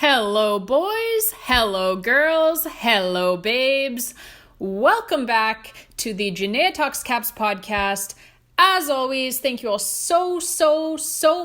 Hello, boys. Hello, girls. Hello, babes. Welcome back to the Jenaya Talks Caps podcast. As always, thank you all so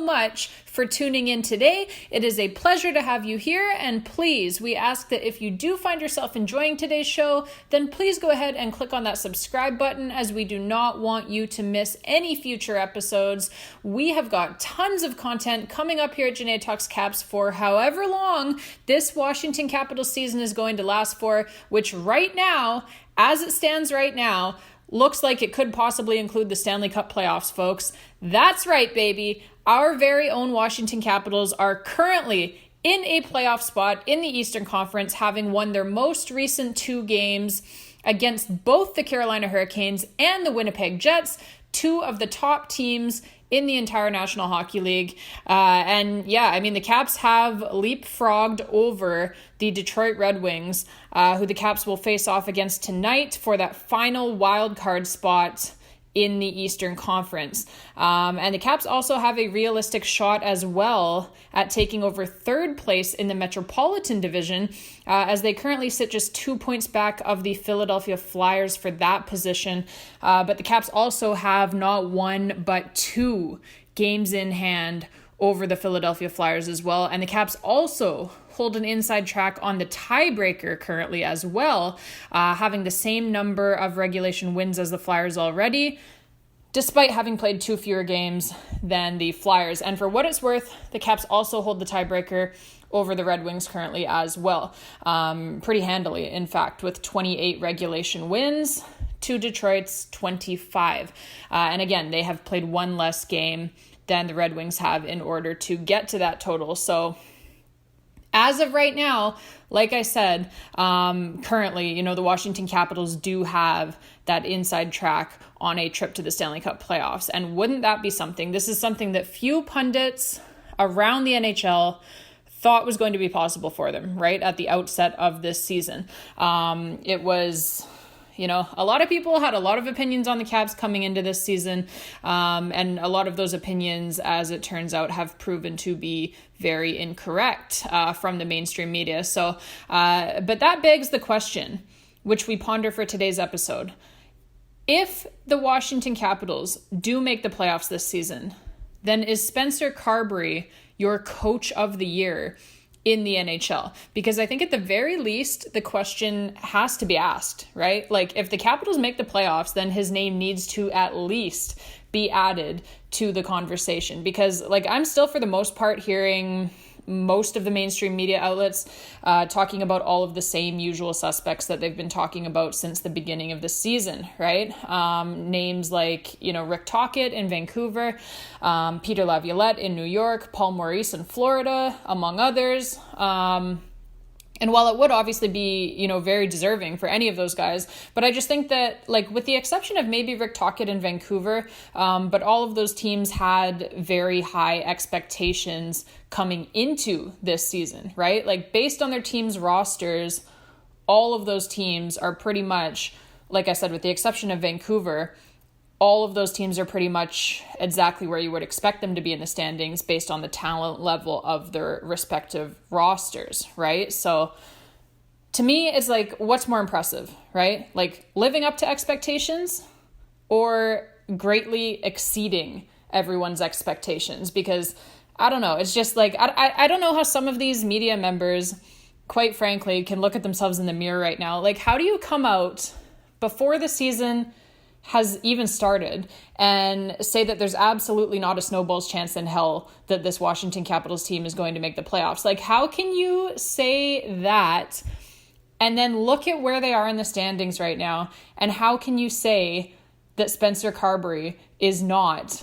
much for tuning in today. It is a pleasure to have you here, and please, we ask that if you do find yourself enjoying today's show, then please go ahead and click on that subscribe button, as we do not want you to miss any future episodes. We have got tons of content coming up here at Jenaya Talks Caps for however long this Washington Capitals season is going to last for, which right now, as it stands right now, looks like it could possibly include the Stanley Cup Playoffs, folks. That's right, baby. Our very own Washington Capitals are currently in a playoff spot in the Eastern Conference, having won their most recent two games against both the Carolina Hurricanes and the Winnipeg Jets, two of the top teams in the entire National Hockey League. The Caps have leapfrogged over the Detroit Red Wings, who the Caps will face off against tonight for that final wild card spot in the Eastern Conference. And the Caps also have a realistic shot as well at taking over third place in the Metropolitan Division, as they currently sit just 2 points back of the Philadelphia Flyers for that position. But the Caps also have not one but two games in hand over the Philadelphia Flyers as well. And the Caps also hold an inside track on the tiebreaker currently as well, having the same number of regulation wins as the Flyers already, despite having played two fewer games than the Flyers. And for what it's worth, the Caps also hold the tiebreaker over the Red Wings currently as well, pretty handily, in fact, with 28 regulation wins to Detroit's 25. And again, they have played one less game than the Red Wings have in order to get to that total. So as of right now, like I said, currently, the Washington Capitals do have that inside track on a trip to the Stanley Cup playoffs. And wouldn't that be something? This is something that few pundits around the NHL thought was going to be possible for them, right, at the outset of this season. It was, a lot of people had a lot of opinions on the Caps coming into this season, and a lot of those opinions, as it turns out, have proven to be very incorrect from the mainstream media. So, but that begs the question, which we ponder for today's episode. If the Washington Capitals do make the playoffs this season, then is Spencer Carbery your coach of the year in the NHL? Because I think at the very least, the question has to be asked, right? Like, if the Capitals make the playoffs, then his name needs to at least be added to the conversation. Because, I'm still, for the most part, hearing most of the mainstream media outlets talking about all of the same usual suspects that they've been talking about since the beginning of the season, right? Names like, Rick Tocchet in Vancouver, Peter Laviolette in New York, Paul Maurice in Florida, among others. And while it would obviously be, very deserving for any of those guys, but I just think that, with the exception of maybe Rick Tocchet in Vancouver, but all of those teams had very high expectations coming into this season, right? Based on their team's rosters, all of those teams are pretty much, like I said, with the exception of Vancouver, all of those teams are pretty much exactly where you would expect them to be in the standings based on the talent level of their respective rosters, right? So to me, it's what's more impressive, right? Living up to expectations or greatly exceeding everyone's expectations? Because I don't know, it's just I don't know how some of these media members, quite frankly, can look at themselves in the mirror right now. How do you come out before the season has even started and say that there's absolutely not a snowball's chance in hell that this Washington Capitals team is going to make the playoffs? How can you say that and then look at where they are in the standings right now, and how can you say that Spencer Carbery is not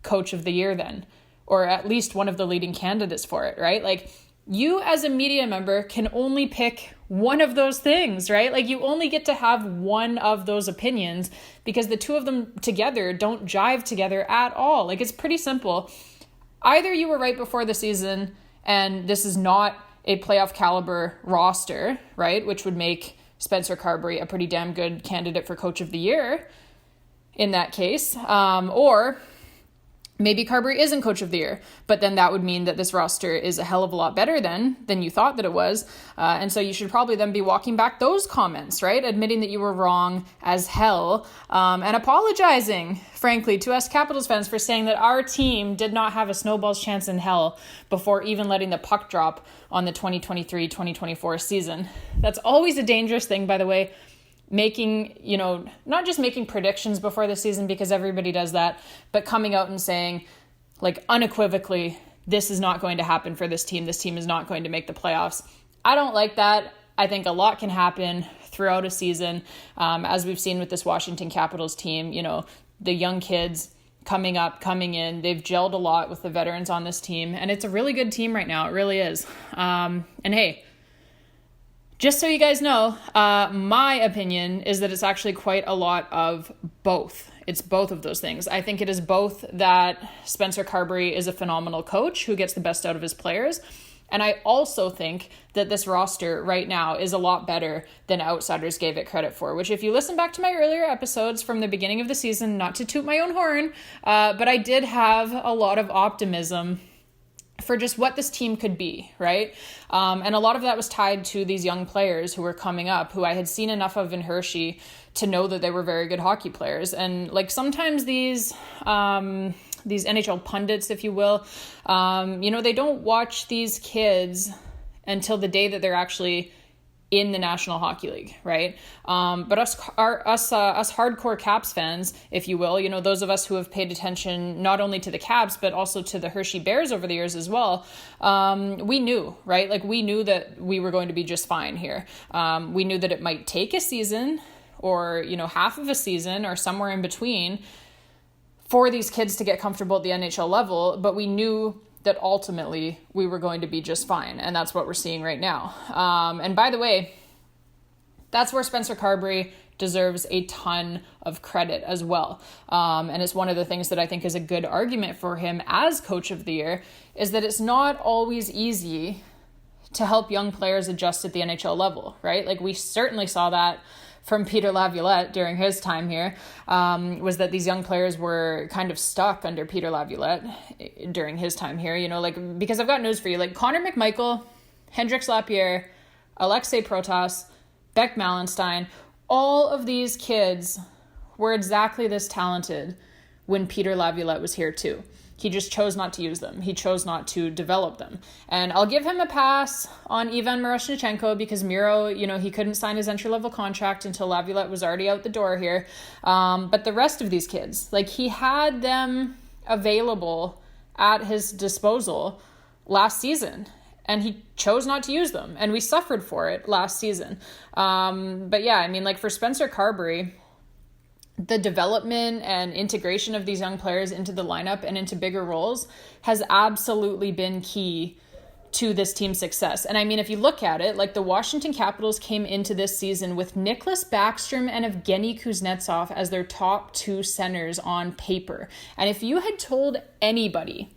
coach of the year then, or at least one of the leading candidates for it, right? You as a media member can only pick one of those things, right? You only get to have one of those opinions, because the two of them together don't jive together at all. It's pretty simple. Either you were right before the season and this is not a playoff caliber roster, right? Which would make Spencer Carbery a pretty damn good candidate for coach of the year in that case. Or Maybe Carbery isn't coach of the year, but then that would mean that this roster is a hell of a lot better than you thought that it was. And so you should probably then be walking back those comments, right? Admitting that you were wrong as hell, and apologizing, frankly, to us Capitals fans for saying that our team did not have a snowball's chance in hell before even letting the puck drop on the 2023-2024 season. That's always a dangerous thing, by the way. Making, not just making predictions before the season, because everybody does that, but coming out and saying, like, unequivocally, this is not going to happen for this team. This team is not going to make the playoffs. I don't like that. I think a lot can happen throughout a season, as we've seen with this Washington Capitals team. The young kids coming up, coming in, they've gelled a lot with the veterans on this team, and it's a really good team right now. It really is. And hey, just so you guys know, my opinion is that it's actually quite a lot of both. It's both of those things. I think it is both that Spencer Carbery is a phenomenal coach who gets the best out of his players. And I also think that this roster right now is a lot better than outsiders gave it credit for, which if you listen back to my earlier episodes from the beginning of the season, not to toot my own horn, but I did have a lot of optimism for just what this team could be, right? And a lot of that was tied to these young players who were coming up, who I had seen enough of in Hershey to know that they were very good hockey players. And like sometimes these NHL pundits, if you will, they don't watch these kids until the day that they're actually in the National Hockey League, right? But us hardcore Caps fans, if you will, those of us who have paid attention not only to the Caps, but also to the Hershey Bears over the years as well, we knew, right? Like we knew that we were going to be just fine here. We knew that it might take a season or, half of a season or somewhere in between for these kids to get comfortable at the NHL level, but we knew that ultimately we were going to be just fine. And that's what we're seeing right now. And by the way, that's where Spencer Carbery deserves a ton of credit as well. And it's one of the things that I think is a good argument for him as coach of the year is that it's not always easy to help young players adjust at the NHL level, right? Like we certainly saw that from Peter Laviolette during his time here, was that these young players were kind of stuck under Peter Laviolette during his time here, because I've got news for you, like Connor McMichael, Hendrix Lapierre, Alexei Protas, Beck Malenstein, all of these kids were exactly this talented when Peter Laviolette was here too. He just chose not to use them. He chose not to develop them. And I'll give him a pass on Ivan Miroshnichenko because Miro, he couldn't sign his entry-level contract until Laviolette was already out the door here. But the rest of these kids, like he had them available at his disposal last season. And he chose not to use them. And we suffered for it last season. But yeah, for Spencer Carbery, the development and integration of these young players into the lineup and into bigger roles has absolutely been key to this team's success. And if you look at it, like the Washington Capitals came into this season with Nicklas Backstrom and Evgeny Kuznetsov as their top two centers on paper. And if you had told anybody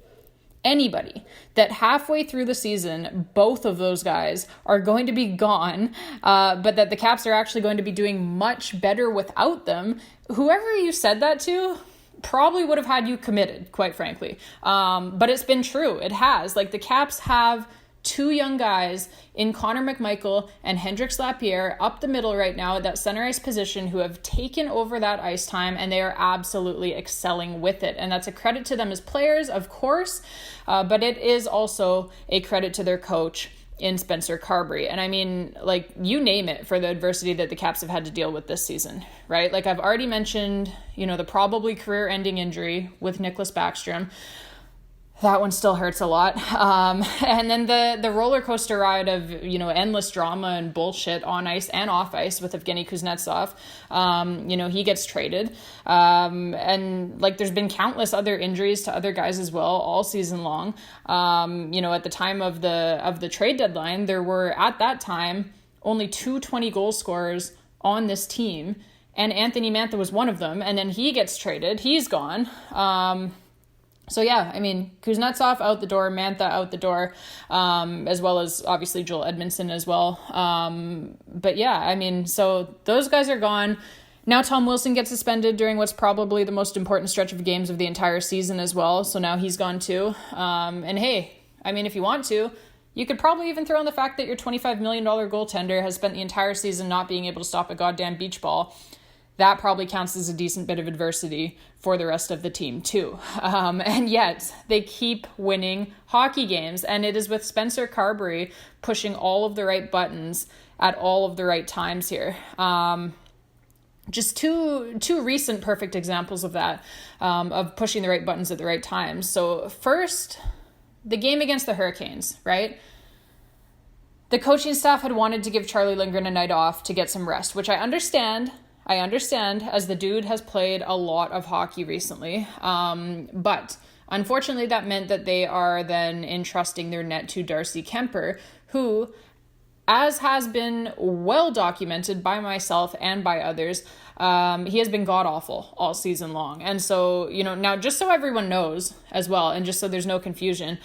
that halfway through the season, both of those guys are going to be gone, but that the Caps are actually going to be doing much better without them, whoever you said that to probably would have had you committed, quite frankly. But it's been true. It has. Like the Caps have two young guys in Connor McMichael and Hendrix Lapierre up the middle right now at that center ice position who have taken over that ice time, and they are absolutely excelling with it. And that's a credit to them as players, of course, but it is also a credit to their coach in Spencer Carbery. And you name it for the adversity that the Caps have had to deal with this season, right? Like I've already mentioned, the probably career-ending injury with Nicklas Backstrom. That one still hurts a lot. And then the roller coaster ride of, endless drama and bullshit on ice and off ice with Evgeny Kuznetsov. He gets traded. And there's been countless other injuries to other guys as well all season long. At the time of the trade deadline, there were at that time only 2 goal scorers on this team. And Anthony Mantha was one of them. And then he gets traded. He's gone. So yeah, Kuznetsov out the door, Mantha out the door, as well as obviously Joel Edmondson as well. But yeah, so those guys are gone. Now Tom Wilson gets suspended during what's probably the most important stretch of games of the entire season as well. So now he's gone too. And hey, I mean, if you want to, you could probably even throw in the fact that your $25 million goaltender has spent the entire season not being able to stop a goddamn beach ball. That probably counts as a decent bit of adversity for the rest of the team too. And yet they keep winning hockey games. And it is with Spencer Carbery pushing all of the right buttons at all of the right times here. Just two recent perfect examples of that, of pushing the right buttons at the right times. So first, the game against the Hurricanes, right? The coaching staff had wanted to give Charlie Lindgren a night off to get some rest, which I understand, as the dude has played a lot of hockey recently. But unfortunately, that meant that they are then entrusting their net to Darcy Kuemper, who, as has been well documented by myself and by others, he has been god-awful all season long. And so, now just so everyone knows as well, and just so there's no confusion,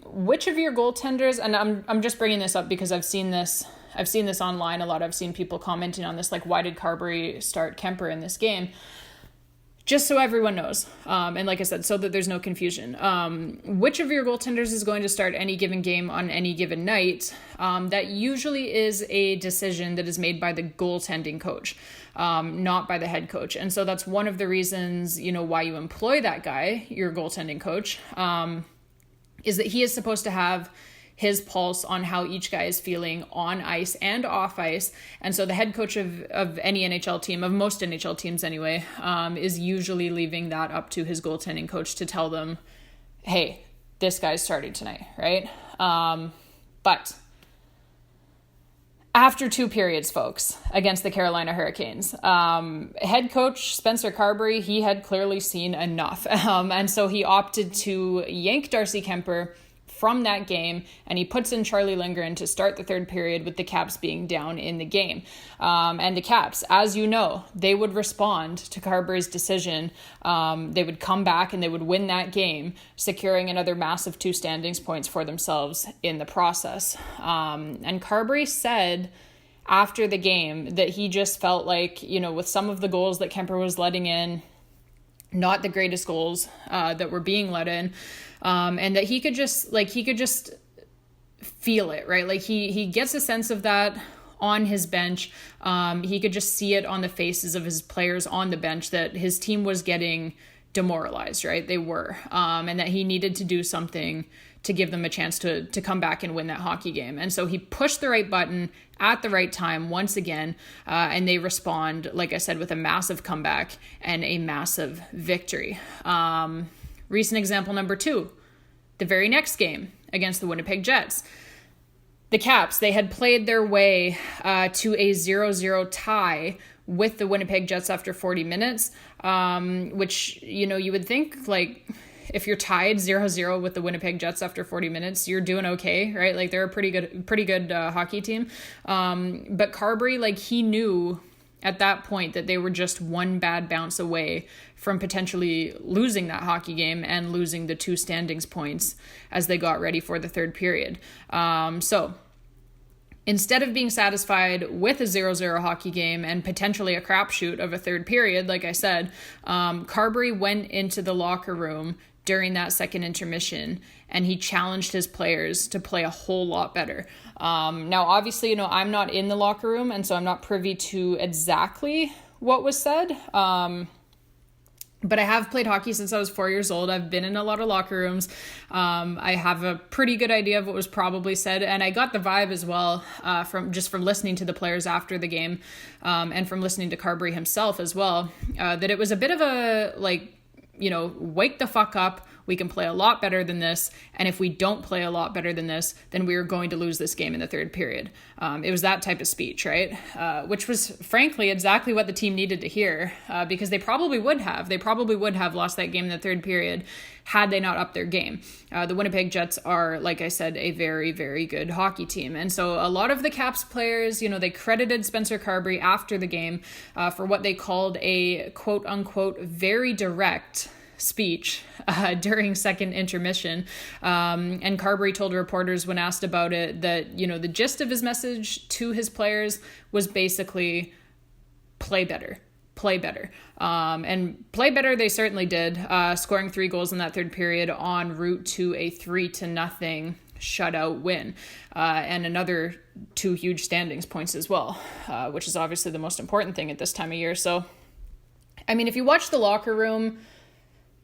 which of your goaltenders, and I'm just bringing this up because I've seen this online a lot. I've seen people commenting on this, like, why did Carbery start Kuemper in this game? Just so everyone knows, and like I said, so that there's no confusion, which of your goaltenders is going to start any given game on any given night, that usually is a decision that is made by the goaltending coach, not by the head coach. And so that's one of the reasons, why you employ that guy, your goaltending coach, is that he is supposed to have his pulse on how each guy is feeling on ice and off ice. And so the head coach of any NHL team, of most NHL teams anyway, is usually leaving that up to his goaltending coach to tell them, hey, this guy's starting tonight, right? But after 2 periods, folks, against the Carolina Hurricanes, head coach Spencer Carbery, he had clearly seen enough. And so he opted to yank Darcy Kuemper from that game, and he puts in Charlie Lindgren to start the third period with the Caps being down in the game. And the Caps, as you know, they would respond to Carbery's decision. They would come back and they would win that game, securing another massive 2 standings points for themselves in the process. And Carbery said after the game that he just felt like, with some of the goals that Kuemper was letting in, not the greatest goals that were being let in, and that he could just feel it, right? Like he gets a sense of that on his bench. He could just see it on the faces of his players on the bench that his team was getting demoralized, right? They were, and that he needed to do something to give them a chance to come back and win that hockey game. And so he pushed the right button at the right time once again, and they respond, like I said, with a massive comeback and a massive victory. Recent example number 2, the very next game against the Winnipeg Jets. The Caps, they had played their way to a 0-0 tie with the Winnipeg Jets after 40 minutes, which, you would think, like, if you're tied 0-0 with the Winnipeg Jets after 40 minutes, you're doing okay, right? Like, they're a pretty good hockey team. But Carbery, like, he knew at that point that they were just one bad bounce away from potentially losing that hockey game and losing the 2 standings points as they got ready for the third period. So instead of being satisfied with a 0-0 hockey game and potentially a crapshoot of a third period, like I said, Carbery went into the locker room during that second intermission and he challenged his players to play a whole lot better. Now, obviously, I'm not in the locker room, and so I'm not privy to exactly what was said. But I have played hockey since I was 4 years old. I've been in a lot of locker rooms. I have a pretty good idea of what was probably said, and I got the vibe as well from listening to the players after the game, and from listening to Carbery himself as well, that it was a bit of a, wake the fuck up. We can play a lot better than this. And if we don't play a lot better than this, then we are going to lose this game in the third period. It was that type of speech, right? Which was frankly exactly what the team needed to hear, because they probably would have. They probably would have lost that game in the third period had they not upped their game. The Winnipeg Jets are, like I said, a very, very good hockey team. And so a lot of the Caps players, they credited Spencer Carbery after the game for what they called a quote unquote very direct speech during second intermission. And Carbery told reporters when asked about it that, the gist of his message to his players was basically play better, play better. And play better they certainly did, scoring 3 goals in that third period en route to a 3-0 shutout win, and another 2 huge standings points as well, which is obviously the most important thing at this time of year. So, I mean, if you watch the locker room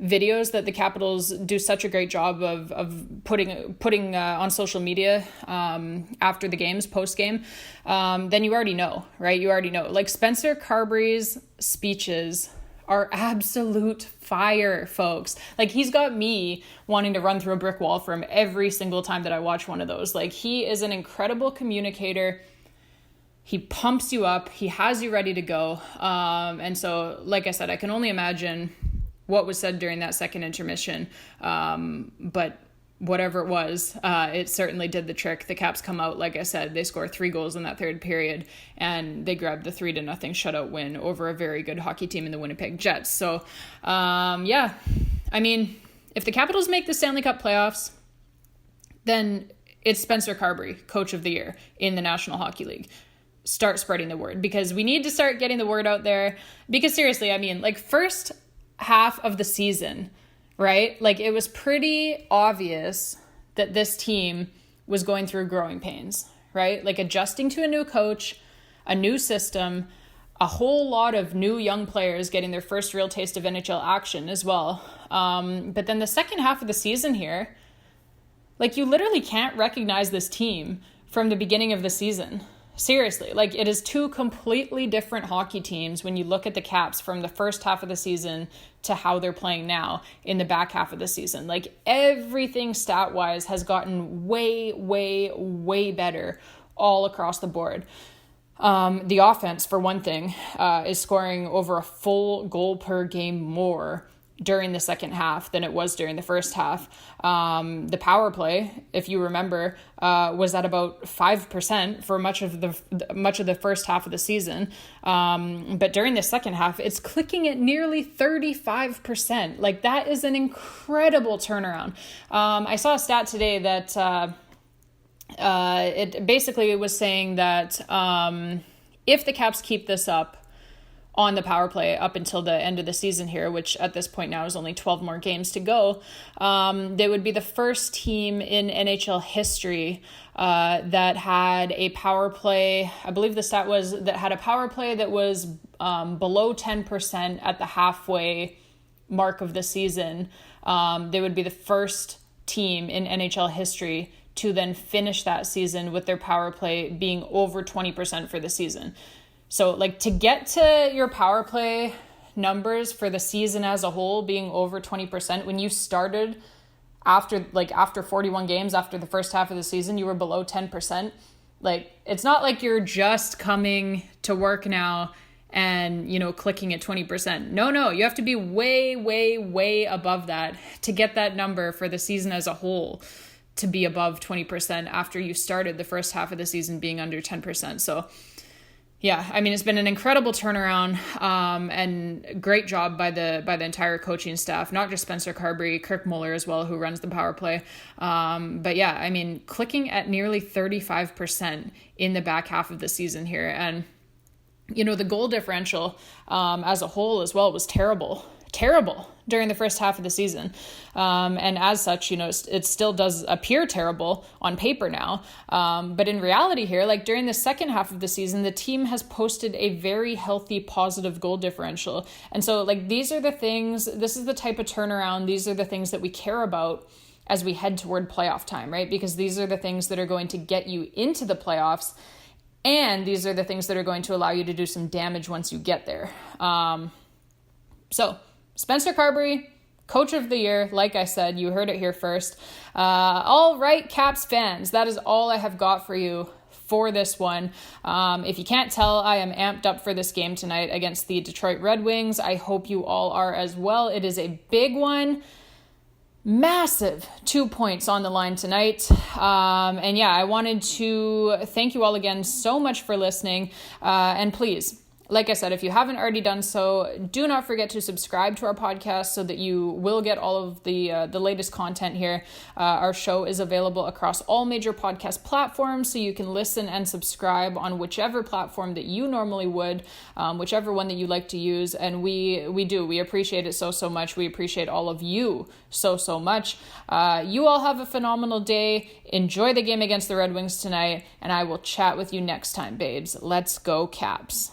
videos that the Capitals do such a great job of putting on social media after the games, post-game, then you already know, right? You already know. Like, Spencer Carbery's speeches are absolute fire, folks. Like, he's got me wanting to run through a brick wall for him every single time that I watch one of those. Like, he is an incredible communicator. He pumps you up. He has you ready to go. And so, like I said, I can only imagine what was said during that second intermission. But whatever it was, it certainly did the trick. The Caps come out, like I said, they score 3 goals in that third period, and they grab the 3-0 shutout win over a very good hockey team in the Winnipeg Jets. So, yeah, I mean, if the Capitals make the Stanley Cup playoffs, then it's Spencer Carbery, Coach of the Year in the National Hockey League. Start spreading the word, because we need to start getting the word out there. Because seriously, I mean, like, first half of the season, right? Like, it was pretty obvious that this team was going through growing pains, right? Like, adjusting to a new coach, a new system, a whole lot of new young players getting their first real taste of NHL action as well. But then the second half of the season here, like, you literally can't recognize this team from the beginning of the season. Seriously, like, it is 2 completely different hockey teams when you look at the Caps from the first half of the season to how they're playing now in the back half of the season. Like, everything stat-wise has gotten way, way, way better all across the board. The offense, for one thing, is scoring over a full goal per game more during the second half than it was during the first half. The power play, if you remember, was at about 5% for much of the first half of the season. But during the second half, it's clicking at nearly 35%. Like, that is an incredible turnaround. I saw a stat today that it basically was saying that if the Caps keep this up on the power play up until the end of the season here, which at this point now is only 12 more games to go, they would be the first team in NHL history that had a power play. I believe the stat was that had a power play that was below 10% at the halfway mark of the season. They would be the first team in NHL history to then finish that season with their power play being over 20% for the season. So, like, to get to your power play numbers for the season as a whole being over 20%, when you started after 41 games, after the first half of the season, you were below 10%. Like, it's not like you're just coming to work now and, you know, clicking at 20%. No, you have to be way, way, way above that to get that number for the season as a whole to be above 20% after you started the first half of the season being under 10%. So, yeah, I mean, it's been an incredible turnaround, and great job by the entire coaching staff, not just Spencer Carbery, Kirk Muller as well, who runs the power play. But yeah, I mean, clicking at nearly 35% in the back half of the season here. And, you know, the goal differential as a whole as well was terrible during the first half of the season. And as such, you know, it still does appear terrible on paper now. But in reality here, like, during the second half of the season, the team has posted a very healthy positive goal differential. And so, like, this is the type of turnaround, these are the things that we care about as we head toward playoff time, right? Because these are the things that are going to get you into the playoffs. And these are the things that are going to allow you to do some damage once you get there. So, Spencer Carbery, Coach of the Year, like I said, you heard it here first. All right, Caps fans, that is all I have got for you for this one. If you can't tell, I am amped up for this game tonight against the Detroit Red Wings. I hope you all are as well. It is a big one. Massive 2 points on the line tonight. And yeah, I wanted to thank you all again so much for listening. And please, Like I said, if you haven't already done so, do not forget to subscribe to our podcast so that you will get all of the latest content here. Our show is available across all major podcast platforms, so you can listen and subscribe on whichever platform that you normally would, whichever one that you like to use. And we appreciate it so much. We appreciate all of you so much. You all have a phenomenal day. Enjoy the game against the Red Wings tonight, and I will chat with you next time, babes. Let's go, Caps.